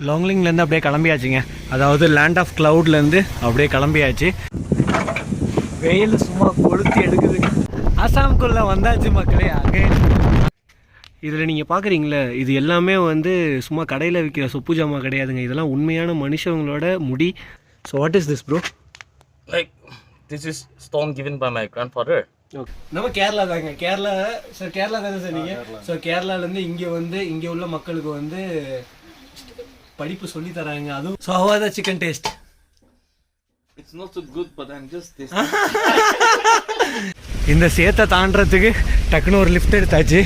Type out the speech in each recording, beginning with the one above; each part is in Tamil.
லாங்லிங்லேருந்து அப்படியே கிளம்பியாச்சுங்க. அதாவது லேண்ட் ஆஃப் க்ளவுட்லேருந்து அப்படியே கிளம்பியாச்சு. வெயில் சும்மா கொளுத்தி எடுக்குதுங்க. அசாம்குள்ளே வந்தாச்சு மக்களே. அகைன் இதில் நீங்கள் பார்க்குறீங்களே, இது எல்லாமே வந்து சும்மா கடையில் விற்கிற சொப்பு ஜாமா கிடையாதுங்க. இதெல்லாம் உண்மையான மனுஷங்களோட முடி. So what is this bro? Like this is stone given by my grandfather. Okay, நம்ம கேரளா தாங்க. கேரளா சார், கேரளா தானே சார் நீங்கள்? ஸோ கேரளாலேருந்து இங்கே வந்து இங்கே உள்ள மக்களுக்கு வந்து படிப்பு சொல்லி தராங்க. அதுவும் so how are the chicken taste? It's not so good, but I'm just tasting. இந்த சேத்தை தாண்டறதுக்கு டக்குன்னு ஒரு லிஃப்ட் எடுத்தாச்சு.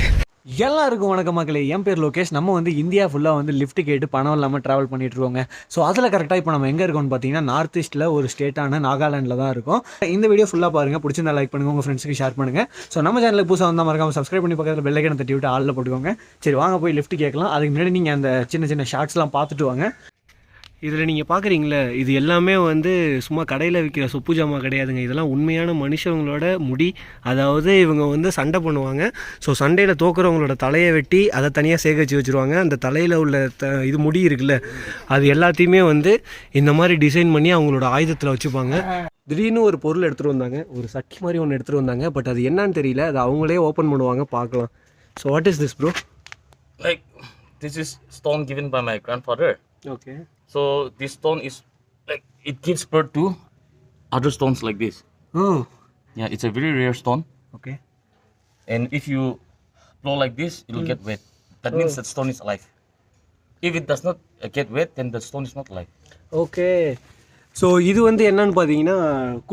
எல்லாருக்கும் வணக்கம் மக்களே, என் பேர் லோகேஷ். நம்ம வந்து இந்தியா ஃபுல்லாக வந்து லிஃப்ட் கேட்டு பணம் இல்லாமல் ட்ராவல் பண்ணிட்டு இருக்கோங்க. ஸோ அதில் கரெக்டாக இப்போ நம்ம எங்கே இருக்கோம்னு பார்த்தீங்கன்னா நார்த் ஈஸ்ட்டில் ஒரு ஸ்டேட்டான நாகாலாண்டில் தான் இருக்கும். இந்த வீடியோ ஃபுல்லாக பாருங்கள், பிடிச்சிருந்தா லைக் பண்ணுங்கள், உங்கள் ஃப்ரெண்ட்ஸுக்கு ஷேர் பண்ணுங்கள். ஸோ நம்ம சேனலுக்கு புதுசாக வந்தால் மறக்காமல் சப்ஸ்கிரைப் பண்ணி பக்கத்தில் பெல் ஐக்கானை தட்டி விட்டு ஆளில் போட்டுக்கோங்க. சரி வாங்க போய் லிஃப்ட் கேட்கலாம். அதுக்கு முன்னாடி நீங்கள் அந்த சின்ன சின்ன ஷார்ட்ஸ்லாம் பார்த்துட்டு வாங்க. இதில் நீங்கள் பார்க்குறீங்களே, இது எல்லாமே வந்து சும்மா கடையில் விற்கிற சொப்பு ஜாமா கிடையாதுங்க. இதெல்லாம் உண்மையான மனுஷங்களோட முடி. அதாவது இவங்க வந்து சண்டை பண்ணுவாங்க. ஸோ சண்டையில் தோக்குறவங்களோட தலையை வெட்டி அதை தனியாக சேகரித்து வச்சுருவாங்க. அந்த தலையில் உள்ள இது முடி இருக்குல்ல, அது எல்லாத்தையுமே வந்து இந்த மாதிரி டிசைன் பண்ணி அவங்களோட ஆயுதத்தில் வச்சுப்பாங்க. திடீர்னு ஒரு பொருள் எடுத்துகிட்டு வந்தாங்க, ஒரு சட்டி மாதிரி ஒன்று எடுத்துகிட்டு வந்தாங்க. பட் அது என்னன்னு தெரியல, அது அவங்களே ஓப்பன் பண்ணுவாங்க, பார்க்கலாம். So what is this bro? Like this is stone given by my grandfather. Okay. So this stone is like it gives birth to other stones like this. Oh. Yeah, it's a very rare stone. Okay. And if you blow like this, it will get wet. That means that stone is alive. If it does not get wet, then the stone is not alive. Okay. So இது வந்து என்னன்னு பார்த்தீங்கன்னா,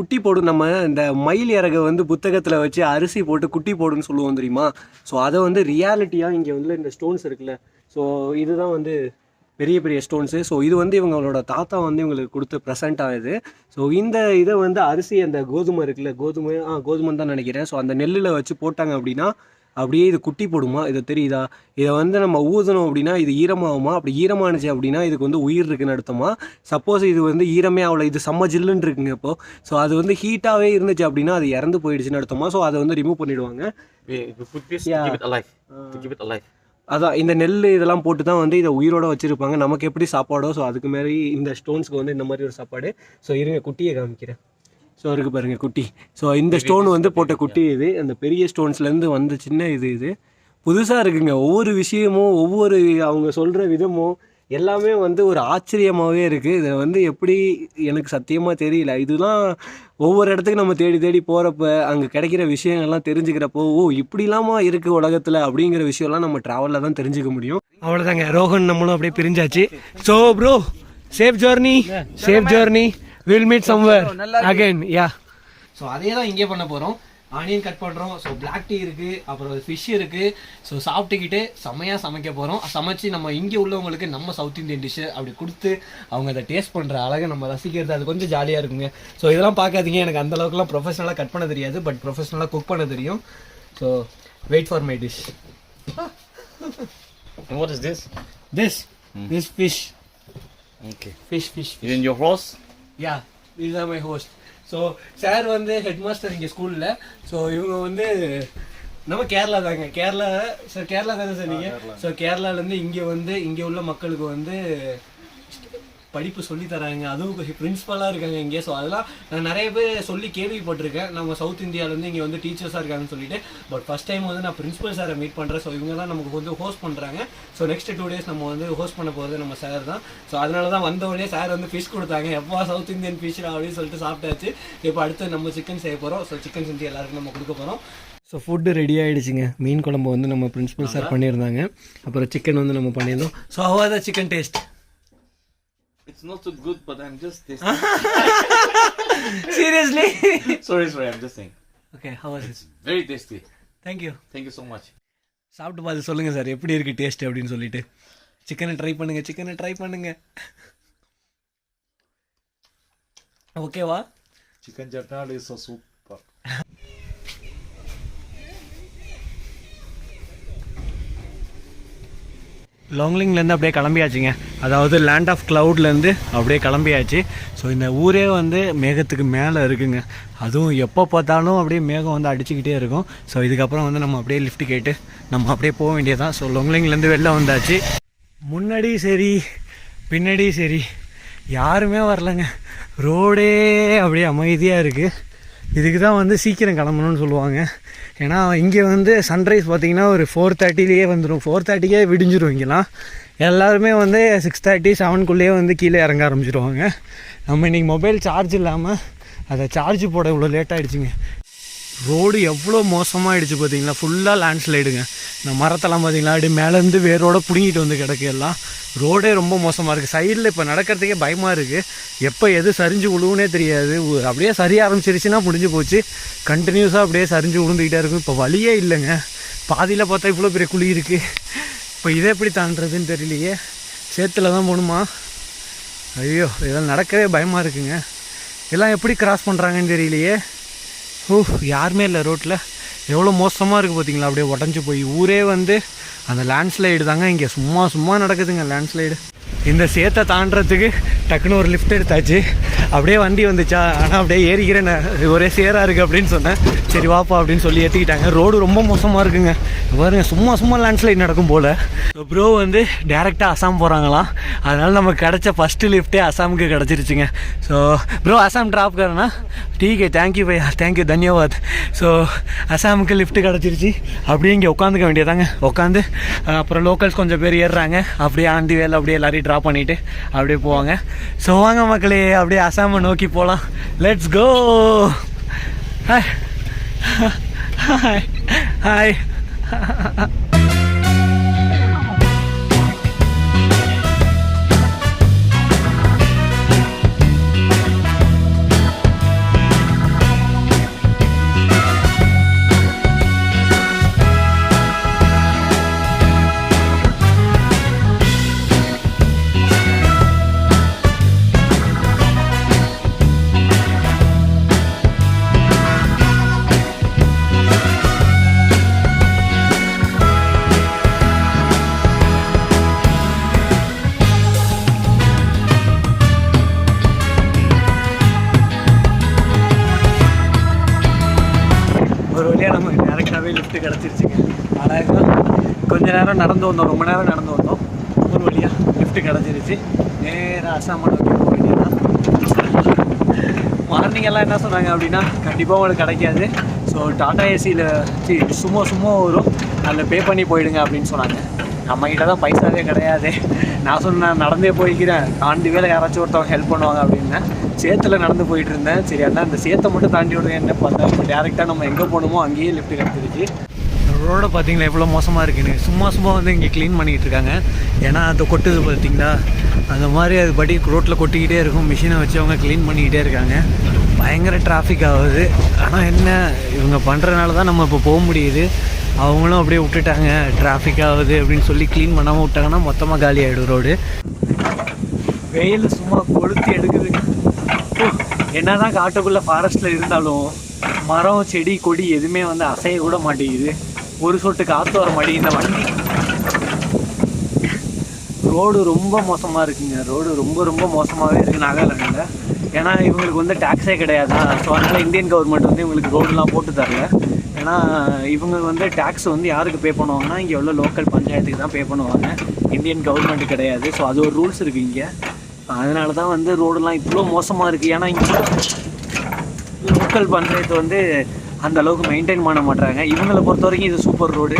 குட்டி போடும். நம்ம இந்த மயில் இறகை வந்து புத்தகத்தில் வச்சு அரிசி போட்டு குட்டி போடுன்னு சொல்லுவோம் தெரியுமா? ஸோ அதை வந்து ரியாலிட்டியாக இங்கே வந்து இந்த ஸ்டோன்ஸ் இருக்குல்ல, ஸோ இதுதான் வந்து பெரிய பெரிய ஸ்டோன்ஸு. ஸோ இது வந்து இவங்களோட தாத்தா வந்து இவங்களுக்கு கொடுத்த ப்ரெசென்ட் ஆகுது. ஸோ இந்த இதை வந்து அரிசி, அந்த கோதுமை இருக்குல்ல, கோதுமைன்னு தான் நினைக்கிறேன். ஸோ அந்த நெல்லில் வச்சு போட்டாங்க அப்படின்னா அப்படியே இது குட்டி போடுமா, இது தெரியுதா? இதை வந்து நம்ம ஊதணும் அப்படின்னா இது ஈரமாகுமா? அப்படி ஈரமானுச்சு அப்படின்னா இதுக்கு வந்து உயிர் இருக்குன்னு அர்த்தமா. சப்போஸ் இது வந்து ஈரமே அவ்வளோ, இது செம்ம ஜில்லுன்னு இருக்குங்க இப்போது. ஸோ அது வந்து ஹீட்டாகவே இருந்துச்சு அப்படின்னா அது இறந்து போயிடுச்சுன்னு அர்த்தமா. ஸோ அதை வந்து ரிமூவ் பண்ணிவிடுவாங்க. அதான் இந்த நெல் இதெல்லாம் போட்டு தான் வந்து இதை உயிரோட வச்சுருப்பாங்க. நமக்கு எப்படி சாப்பாடோ, ஸோ அதுக்கு மாதிரி இந்த ஸ்டோன்ஸ்க்கு வந்து இந்த மாதிரி ஒரு சாப்பாடு. ஸோ இருங்க குட்டியை காமிக்கிறேன். ஸோ இருக்குது பாருங்கள் குட்டி. ஸோ இந்த ஸ்டோன் வந்து போட்ட குட்டி இது. அந்த பெரிய ஸ்டோன்ஸ்லேருந்து வந்து சின்ன இது புதுசாக இருக்குங்க. ஒவ்வொரு விஷயமும், ஒவ்வொரு அவங்க சொல்கிற விதமும் எல்லாமே வந்து ஒரு ஆச்சரியமாகவே இருக்குது. இதை வந்து எப்படி எனக்கு சத்தியமாக தெரியல. இதெல்லாம் ஒவ்வொரு இடத்துக்கு நம்ம தேடி தேடி போகிறப்ப அங்கே கிடைக்கிற விஷயங்கள்லாம் தெரிஞ்சுக்கிறப்போ, ஓ இப்படிலாமா இருக்குது உலகத்தில் அப்படிங்கிற விஷயம்லாம் நம்ம ட்ராவலில் தான் தெரிஞ்சுக்க முடியும். அவ்வளோதாங்க, ரோஹன் நம்மளும் அப்படியே பிரிஞ்சாச்சு. So bro, safe journey, will meet somewhere again. Yeah, so அதே தான் இங்கே பண்ண போகிறோம். ஆனியன் கட் பண்ணுறோம். ஸோ பிளாக் டீ இருக்குது, அப்புறம் ஃபிஷ் இருக்குது. ஸோ சாப்பிட்டுக்கிட்டு செம்மையாக சமைக்க போகிறோம். சமைச்சு நம்ம இங்கே உள்ளவங்களுக்கு நம்ம சவுத் இந்தியன் டிஷ்ஷு அப்படி கொடுத்து அவங்க அதை டேஸ்ட் பண்ணுற அழகை நம்ம ரசிக்கிறது, அது கொஞ்சம் ஜாலியாக இருக்குங்க. ஸோ இதெல்லாம் பார்க்காதீங்க, எனக்கு அந்தளவுக்குலாம் ப்ரொஃபஷனலாக கட் பண்ண தெரியாது, பட் ப்ரொஃபஷனலாக குக் பண்ண தெரியும். So wait for my dish. What is this? This fish. Okay. Fish. Is it your host? Yeah, these are my host. So sir வந்து ஹெட் மாஸ்டர் இங்கே ஸ்கூலில். ஸோ இவங்க வந்து நம்ம கேரளா தாங்க. கேரளா தானே சார் நீங்கள்? ஸோ கேரளாலேருந்து இங்கே வந்து இங்கே உள்ள மக்களுக்கு வந்து படிப்பு சொல்லி தராங்க. அதுவும் பிரின்ஸிபலாக இருக்காங்க இங்கே. ஸோ அதெல்லாம் நான் நிறைய பேர் சொல்லி கேள்விப்பட்டிருக்கேன், நம்ம சவுத் இந்தியாவிலேருந்து இங்கே வந்து டீச்சர்ஸாக இருக்காங்கன்னு சொல்லிட்டு. பட் ஃபஸ்ட் டைம் வந்து நான் பிரின்ஸிபல் சாரை மீட் பண்ணுறேன். ஸோ இவங்க தான் நமக்கு வந்து ஹோஸ்ட் பண்ணுறாங்க. ஸோ நெக்ஸ்ட் 2 days நம்ம வந்து ஹோஸ்ட் பண்ண போகிறது நம்ம சார் தான். ஸோ அதனால தான் வந்த உடனே சார் வந்து ஃபிஷ் கொடுத்தாங்க. எப்போ சவுத் இந்தியன் ஃபிஷ் அப்படின்னு சொல்லிட்டு சாப்பிட்டாச்சு. இப்போ அடுத்து நம்ம சிக்கன் செய்ய போகிறோம். ஸோ சிக்கன் செஞ்சு எல்லாருக்கும் நம்ம கொடுக்க போகிறோம். ஸோ ஃபுட்டு ரெடி ஆகிடுச்சிங்க. மீன் குழம்பு வந்து நம்ம பிரின்ஸிபல் சார் பண்ணியிருந்தாங்க. அப்புறம் சிக்கன் வந்து நம்ம பண்ணியிருந்தோம். So how are the chicken taste? It's not so good, but I'm just tasting. Seriously? Sorry, I'm just saying. Okay, how was it? It's very tasty. Thank you so much. சாப்பிட்டு பார்த்து சொல்லுங்கள் சார் எப்படி இருக்குது டேஸ்ட் அப்படின்னு சொல்லிட்டு. சிக்கனை ட்ரை பண்ணுங்க. ஓகேவா? Chicken chutney is so super. லாங்லிங்லேருந்து அப்படியே கிளம்பியாச்சுங்க. அதாவது லேண்ட் ஆஃப் க்ளவுட்லேருந்து அப்படியே கிளம்பியாச்சு. ஸோ இந்த ஊரே வந்து மேகத்துக்கு மேலே இருக்குங்க. அதுவும் எப்போ பார்த்தாலும் அப்படியே மேகம் வந்து அடிச்சுக்கிட்டே இருக்கும். ஸோ இதுக்கப்புறம் வந்து நம்ம அப்படியே லிஃப்ட் கேட்டு நம்ம அப்படியே போக வேண்டியதான். ஸோ லாங்லிங்லேருந்து வெளில வந்தாச்சு. முன்னாடி சரி பின்னாடி சரி யாருமே வரலங்க. ரோடே அப்படியே அமைதியாக இருக்குது. இதுக்கு தான் வந்து சீக்கிரம் கிளம்பணும்னு சொல்லுவாங்க. ஏன்னா இங்கே வந்து சன்ரைஸ் பார்த்திங்கன்னா ஒரு 4:30லேயே வந்துடும். 4:30க்கே விடிஞ்சிடும். இங்கெல்லாம் எல்லாருமே வந்து 6:30 7க்குள்ளேயே வந்து கீழே இறங்க ஆரம்பிச்சிடுவாங்க. நம்ம இன்றைக்கி மொபைல் சார்ஜ் இல்லாமல் அதை சார்ஜ் போட இவ்வளோ லேட் ஆகிடுச்சிங்க. ரோடு எவ்வளோ மோசமாகிடுச்சு பார்த்தீங்களா. ஃபுல்லாக லேண்ட்ஸ்லைடுங்க. இந்த மரத்தெல்லாம் பார்த்தீங்களா அப்படியே மேலேருந்து வேரோடு பிடுங்கிட்டு வந்து கிடக்கு. எல்லாம் ரோடே ரொம்ப மோசமாக இருக்குது. சைடில் இப்போ நடக்கிறதுக்கே பயமாக இருக்குது. எப்போ எது சரிஞ்சு விழுவுனே தெரியாது. அப்படியே சரிய ஆரம்பிச்சிருச்சுன்னா முடிஞ்சு போச்சு. கண்டினியூஸாக அப்படியே சரிஞ்சு விழுந்துக்கிட்டே இருக்கும். இப்போ வழியே இல்லைங்க. பாதியில் பார்த்தா இவ்வளோ பெரிய குழி இருக்குது. இப்போ இதை எப்படி தாண்டுறதுன்னு தெரியலையே. சேத்துல தான் போகணுமா? ஐயோ, இதெல்லாம் நடக்கவே பயமாக இருக்குங்க. இதெல்லாம் எப்படி கிராஸ் பண்ணுறாங்கன்னு தெரியலையே. யாருமே இல்லை ரோட்டில். எவ்வளோ மோசமாக இருக்குது பார்த்தீங்களா. அப்படியே உடஞ்சி போய் ஊரே வந்து அந்த லேண்ட்ஸ்லைடு தாங்க இங்கே சும்மா நடக்குதுங்க. லேண்ட்ஸ்லைடு. இந்த சேத்தை தாண்டறதுக்கு டக்குன்னு ஒரு லிஃப்ட் எடுத்தாச்சு. அப்படியே வண்டி வந்துச்சா. ஆனால் அப்படியே ஏறிக்கிறேன், ஒரே சேராக இருக்குது அப்படின்னு சொன்னேன். சரி வாப்பா அப்படின்னு சொல்லி ஏற்றிக்கிட்டாங்க. ரோடு ரொம்ப மோசமாக இருக்குங்க. பாருங்க, சும்மா லேண்ட்ஸ்லைட் நடக்கும் போல். ப்ரோ வந்து டேரெக்டாக அசாம் போகிறாங்களாம். அதனால் நமக்கு கிடச்ச ஃபஸ்ட்டு லிஃப்ட்டே அசாமுக்கு கிடச்சிருச்சுங்க. ஸோ ப்ரோ அசாம் ட்ராப் கரனா டீக்கே. தேங்க்யூ பையா, தேங்க்யூ, தன்யவாத். ஸோ அசாமுக்கு லிஃப்ட்டு கிடச்சிருச்சு. அப்படியே இங்கே உட்காந்துக்க வேண்டியதாங்க. உட்காந்து அப்புறம் லோக்கல்ஸ் கொஞ்சம் பேர் ஏறுறாங்க. அப்படியே ஆண்டி வேலை அப்படியே எல்லாரையும் ட்ராப் பண்ணிவிட்டு அப்படியே போவாங்க. ஸோ வாங்க மக்களே, அப்படியே அசாமை நோக்கி போகலாம். Let's go. Hi hi hi. ஒரு வழியாக நம்ம டேரெக்டாகவே லிஃப்ட்டு கிடச்சிருச்சுங்க. அழகாக கொஞ்ச நேரம் நடந்து வந்தோம். ரொம்ப நேரம் நடந்து வந்தோம். ஒரு வழியாக லிஃப்ட்டு கிடச்சிருச்சு. நேராக அசாம் நோக்கி போக வேண்டியதான். மார்னிங் எல்லாம் என்ன சொன்னாங்க அப்படின்னா, கண்டிப்பாக உங்களுக்கு கிடைக்காது. ஸோ டாடா ஏசியில் சும்மா வரும், அதில் பே பண்ணி போயிடுங்க அப்படின்னு சொன்னாங்க. நம்மக்கிட்ட தான் பைசாவே கிடையாது. நான் சொன்னேன் நடந்தே போய்க்கிறேன், தாண்டி வேலை யாராச்சும் ஒருத்தவங்க ஹெல்ப் பண்ணுவாங்க அப்படின்னேன். சேத்தில் நடந்து போயிட்டு இருந்தேன். சரி அண்ணா இந்த சேத்தை மட்டும் தாண்டி விடுங்க என்ன பார்த்தா. இப்போ டேரெக்டாக நம்ம எங்கே போகணுமோ அங்கேயே லிஃப்ட் கிடச்சிருச்சு. ரோடை பார்த்தீங்களா எவ்வளோ மோசமாக இருக்குன்னு. சும்மா வந்து இங்கே க்ளீன் பண்ணிகிட்டு இருக்காங்க. ஏன்னா அது கொட்டுது பார்த்தீங்களா, அந்த மாதிரி அது படி ரோட்டில் கொட்டிக்கிட்டே இருக்கும். மிஷினை வச்சு அவங்க க்ளீன் பண்ணிக்கிட்டே இருக்காங்க. பயங்கர டிராஃபிக் ஆகுது. ஆனால் என்ன, இவங்க பண்ணுறதுனால தான் நம்ம இப்போ போக முடியுது. அவங்களும் அப்படியே விட்டுட்டாங்க. டிராஃபிக் ஆகுது அப்படின்னு சொல்லி க்ளீன் பண்ணாமல் விட்டாங்கன்னா மொத்தமாக காலி ஆகிடும் ரோடு. வெயில் சும்மா கொளுத்தி எடுக்குதுங்க. என்ன தான் காட்டுக்குள்ளே ஃபாரஸ்ட்டில் இருந்தாலும் மரம் செடி கொடி எதுவுமே வந்து அசைய கூட மாட்டேங்குது. ஒரு சொட்டு காற்று வர மாட்டேங்குது. இந்த வண்டி ரோடு ரொம்ப மோசமாக இருக்குங்க. ரோடு ரொம்ப மோசமாகவே இருக்குது நாகாலாண்டில். ஏன்னா இவங்களுக்கு வந்து டேக்ஸே கிடையாதா. ஸோ அதனால் இந்தியன் கவர்மெண்ட் வந்து இவங்களுக்கு ரோடெலாம் போட்டு தரல. ஏன்னா இவங்க வந்து டேக்ஸ் வந்து யாருக்கு பே பண்ணுவாங்கன்னா இங்கே உள்ள லோக்கல் பஞ்சாயத்துக்கு தான் பே பண்ணுவாங்க. இந்தியன் கவர்மெண்ட் கிடையாது. ஸோ அது ஒரு ரூல்ஸ் இருக்குது இங்கே. அதனால தான் வந்து ரோடெலாம் இவ்வளோ மோசமாக இருக்குது. ஏன்னா இங்கே லோக்கல் பஞ்சாயத்து வந்து அந்த அளவுக்கு மெயின்டைன் பண்ண மாட்டாங்க. இவங்களை பொறுத்த வரைக்கும் இது சூப்பர் ரோடு,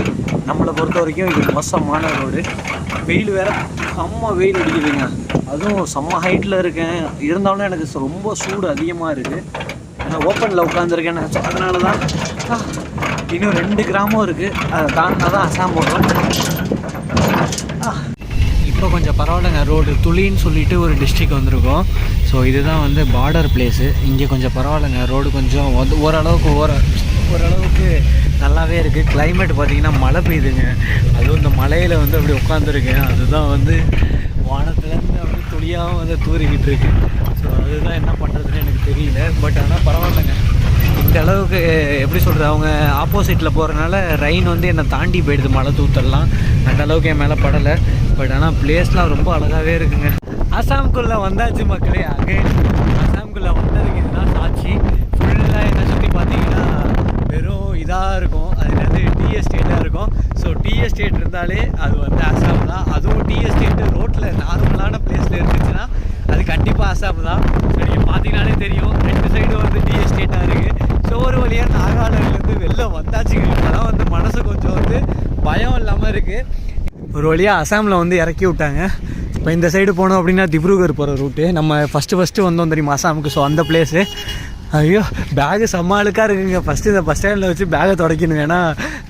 நம்மளை பொறுத்த வரைக்கும் இது மோசமான ரோடு. வெயில் வேறு செம்ம வெயில் அடிக்குதுங்க. அதுவும் செம்ம ஹைட்டில் இருக்கேன். இருந்தாலும் எனக்கு ரொம்ப சூடு அதிகமாக இருக்குது. நான் ஓப்பனில் உட்காந்துருக்கேன்னு அதனால தான். இன்னும் 2 கிராமம் இருக்குது, அதை தாண்டினா தான் அசாம் போடுறோம். இப்போ கொஞ்சம் பரவாயில்லைங்க. ரோடு துளின்னு சொல்லிட்டு ஒரு டிஸ்ட்ரிக் வந்திருக்கோம். ஸோ இதுதான் வந்து பார்டர் பிளேஸு. இங்கே கொஞ்சம் பரவாயில்லைங்க. ரோடு கொஞ்சம் ஓரளவுக்கு நல்லாவே இருக்குது. கிளைமேட் பார்த்திங்கன்னா மழை பெய்யுதுங்க. அதுவும் இந்த மலையில் வந்து அப்படி உட்காந்துருக்கேன். அதுதான் வந்து வானத்துலேருந்து அப்படி துளியாக வந்து தூரிக்கிட்டு இருக்கு. ஸோ அதுதான் என்ன பண்ணுறதுன்னு எனக்கு தெரியல. பட் ஆனால் பரவாயில்லைங்க. இந்த அளவுக்கு எப்படி சொல்கிறது, அவங்க ஆப்போசிட்டில் போகிறனால ரெயின் வந்து என்னை தாண்டி போயிடுது. மழை தூத்தல்லாம் அந்த அளவுக்கு என் மேலே படலை. பட் ஆனால் பிளேஸ்லாம் ரொம்ப அழகாகவே இருக்குங்க. அசாம்குள்ளே வந்தாச்சு மக்களே. அசாம்குள்ளே வந்ததுக்கு இதுதான் சாட்சி. ஃபுல்லாக என்னை சுற்றி பார்த்தீங்கன்னா வெறும் இதாக இருக்கும். அது வந்து டீ எஸ்டேட்டாக இருக்கும். ஸோ டீ எஸ்டேட் இருந்தாலே அது வந்து அசாம் தான். அதுவும் டீ எஸ்டேட்டு ரோட்டில் நார்மலான பிளேஸில் அசாம் தான். ஸோ நீங்கள் பார்த்தீங்கன்னாலே தெரியும் 2 சைடும் வந்து டீ எஸ்டேட்டாக இருக்குது. ஸோ ஒரு வழியாக நாகாலாந்துலேருந்து வெளில வந்தாச்சுங்க. இப்போதான் வந்து மனசு கொஞ்சம் வந்து பயம் இல்லாமல் இருக்குது. ஒரு வழியாக அசாமில் வந்து இறக்கி விட்டாங்க. இப்போ இந்த சைடு போனோம் அப்படின்னா திப்ருகர் போகிற ரூட்டு. நம்ம ஃபஸ்ட்டு வந்தோம் தெரியுமா அசாமுக்கு. ஸோ அந்த பிளேஸு. ஐயோ பேகு செம்ம அழுக்காக இருக்குங்க. ஃபஸ்ட்டு இந்த பஸ் ஸ்டாண்டில் வச்சு பேகை துடைக்கணும். ஏன்னா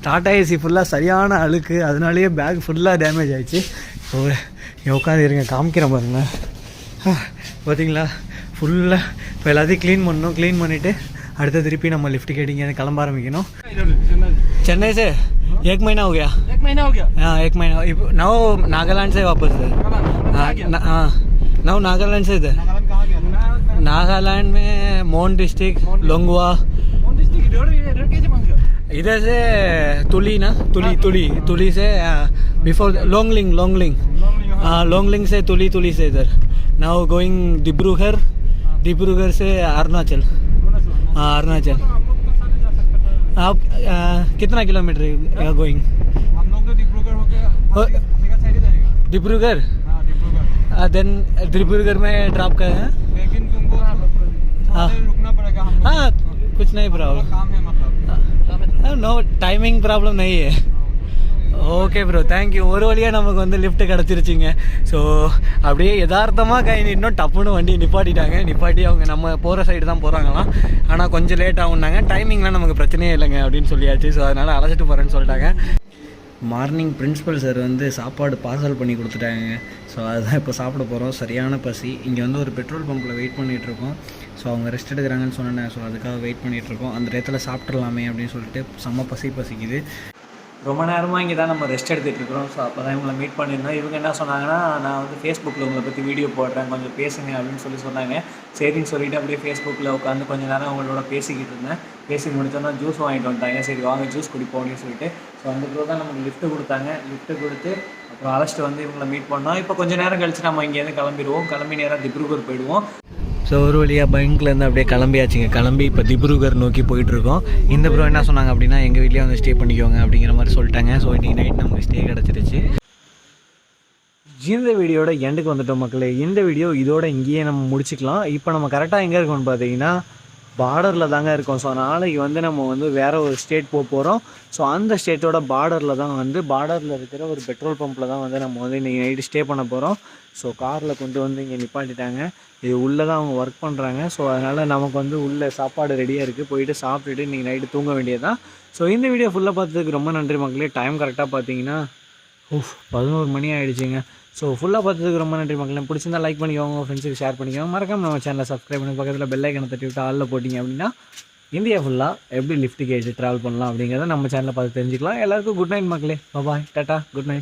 டாடா ஏசி ஃபுல்லாக சரியான அழுக்கு. அதனாலேயே பேக் ஃபுல்லாக டேமேஜ் ஆகிடுச்சு. ஸோ உட்காந்து இருங்க காமிக்கிறேன் பாருங்க. பார்த்தீங்களா ஃபுல்லாக இப்போ எல்லாத்தையும் க்ளீன் பண்ணிவிட்டு அடுத்த திருப்பி நம்ம லிஃப்ட் கேட்டிங்க கிளம்ப आरம்பிக்கணும். चेन्नई से 1 महीना हो गया. 1 महीना हो गया. हाँ 1 महीना. नाउ नागालैंड से वापस है. हाँ नाउ नागालैंड से इधर. नागालैंड कहाँ गया? नागालैंड में मोन डिस्ट्रिक्ट लोंगवा. मोन डिस्ट्रिक्ट इधर कैसे पहुँच गया? इधर से तुली ना तुली से बिफोर लोंगलिंग से तुली से इधर. नाउ गोइंग डिब्रूगढ़ से अरुणाचल. हाँ अरुणाचल. आप कितना किलोमीटर गोइंग? हम लोग तो डिब्रूगढ़ होके साइड ही जाएगा. डिब्रूगढ़. हाँ डिब्रूगढ़. देन डिब्रूगढ़ में ड्रॉप कर हैं. लेकिन तुमको थोड़ा देर रुकना पड़ेगा. हम हाँ कुछ नहीं प्रॉब्लम. काम है मतलब. नो टाइमिंग प्रॉब्लम नहीं है. Okay bro thank you. ஒரு வழியாக நமக்கு வந்து லிஃப்ட்டு கிடச்சிருச்சிங்க. ஸோ அப்படியே யதார்த்தமாக கை இன்னும் டப்புன்னு வண்டி நிப்பாட்டி அவங்க நம்ம போகிற சைடு தான் போகிறாங்களாம். ஆனால் கொஞ்சம் லேட் ஆகுனாங்க. டைமிங்லாம் நமக்கு பிரச்சனையே இல்லைங்க அப்படின்னு சொல்லியாச்சு. ஸோ அதனால் அழைச்சிட்டு போகிறேன்னு சொல்லிட்டாங்க. மார்னிங் பிரின்ஸிபல் சார் வந்து சாப்பாடு பார்சல் பண்ணி கொடுத்துட்டாங்க. ஸோ அதுதான் இப்போ சாப்பிட போகிறோம். சரியான பசி. இங்கே வந்து ஒரு பெட்ரோல் பம்பில் வெயிட் பண்ணிகிட்ருக்கோம். ஸோ அவங்க ரெஸ்ட் எடுக்கிறாங்கன்னு சொன்னேன். ஸோ அதுக்காக வெயிட் பண்ணிகிட்ருக்கோம். அந்த இடத்துல சாப்பிட்றலாமே அப்படின்னு சொல்லிட்டு செம்ம பசிக்குது. ரொம்ப நேரமாக இங்கே தான் நம்ம ரெஸ்ட் எடுத்துகிட்டு இருக்கிறோம். ஸோ அப்போ தான் இவங்களை மீட் பண்ணியிருந்தோம். இவங்க என்ன சொன்னாங்கன்னா, நான் வந்து ஃபேஸ்புக்கில் உங்களை பற்றி வீடியோ போடுறேன் கொஞ்சம் பேசுங்க அப்படின்னு சொன்னாங்க. சரின்னு சொல்லிவிட்டு அப்படியே ஃபேஸ்புக்கில் உட்காந்து கொஞ்சம் நேரம் அவங்களோட பேசிக்கிட்டு இருந்தேன். பேசி முடிச்சோன்னா ஜூஸ் வாங்கிட்டு வந்துட்டாங்க. சரி வாங்க ஜூஸ் குடிப்போம் அப்படின்னு சொல்லிட்டு. ஸோ அந்த ப்ரோ தான் நமக்கு லிஃப்ட்டு கொடுத்தாங்க. லிஃப்ட்டு கொடுத்து அப்புறம் அழைச்சிட்டு வந்து இவங்களை மீட் பண்ணோம். இப்போ கொஞ்சம் நேரம் கழிச்சு நம்ம இங்கேருந்து கிளம்பி நேராக திப்ருகர் போயிடுவோம். ஸோ ஒரு வழியாக பைக்லேருந்து அப்படியே கிளம்பி இப்போ திப்ருகர் நோக்கி போயிட்டுருக்கோம். இந்த ப்ரோ என்ன சொன்னாங்க அப்படின்னா, எங்கள் வீட்லேயே வந்து ஸ்டே பண்ணிக்கோங்க அப்படிங்கிற மாதிரி சொல்லிட்டாங்க. ஸோ இன்றைக்கி நைட் நமக்கு ஸ்டே கிடச்சிருச்சு. இந்த வீடியோட எண்டுக்கு வந்துட்டோம் மக்களே. இந்த வீடியோ இதோட இங்கேயே நம்ம முடிச்சுக்கலாம். இப்போ நம்ம கரெக்டாக எங்கே இருக்கோம்னு பார்த்தீங்கன்னா பார்டரில் தாங்க இருக்கோம். ஸோ நாளைக்கு வந்து நம்ம வந்து வேறு ஒரு ஸ்டேட் போகிறோம். ஸோ அந்த ஸ்டேட்டோட பார்டரில் தான் வந்து பார்டரில் இருக்கிற ஒரு பெட்ரோல் பம்பில் தான் வந்து நம்ம வந்து இன்றைக்கி நைட்டு ஸ்டே பண்ண போகிறோம். ஸோ காரில் கொண்டு வந்து இங்கே நிப்பாட்டிட்டாங்க. இது உள்ளே தான் அவங்க ஒர்க் பண்ணுறாங்க. ஸோ அதனால் நமக்கு வந்து உள்ளே சாப்பாடு ரெடியாக இருக்குது. போயிட்டு சாப்பிட்டுட்டு இன்றைக்கி நைட்டு தூங்க வேண்டியது தான். ஸோ இந்த வீடியோ ஃபுல்லாக பார்த்ததுக்கு ரொம்ப நன்றி மக்களே. டைம் கரெக்டாக பார்த்தீங்கன்னா 11 மணி ஆகிடுச்சிங்க. ஸோ ஃபுல்லாக பார்த்ததுக்கு ரொம்ப நன்றி மக்களே. பிடிச்சிருந்தா லைக் பண்ணிக்கோங்க, உங்கள் ஃப்ரெண்ட்ஸுக்கு ஷேர் பண்ணிக்கோங்க. மறக்காம நம்ம சேனலை சப்ஸ்கிரைப் பண்ணி பக்கத்தில் பெல் ஐக்கனை தட்டி விட்டு ஆளில் போட்டிங்க அப்படின்னா இந்தியா ஃபுல்லாக எப்படி லிஃப்ட் கேட்டு ட்ராவல் பண்ணலாம் அப்படிங்கிறத நம்ம சேனலில் பார்த்து தெரிஞ்சுக்கலாம். எல்லாருக்கும் குட் நைட் மக்களே. பாய் டாட்டா குட் நைட்.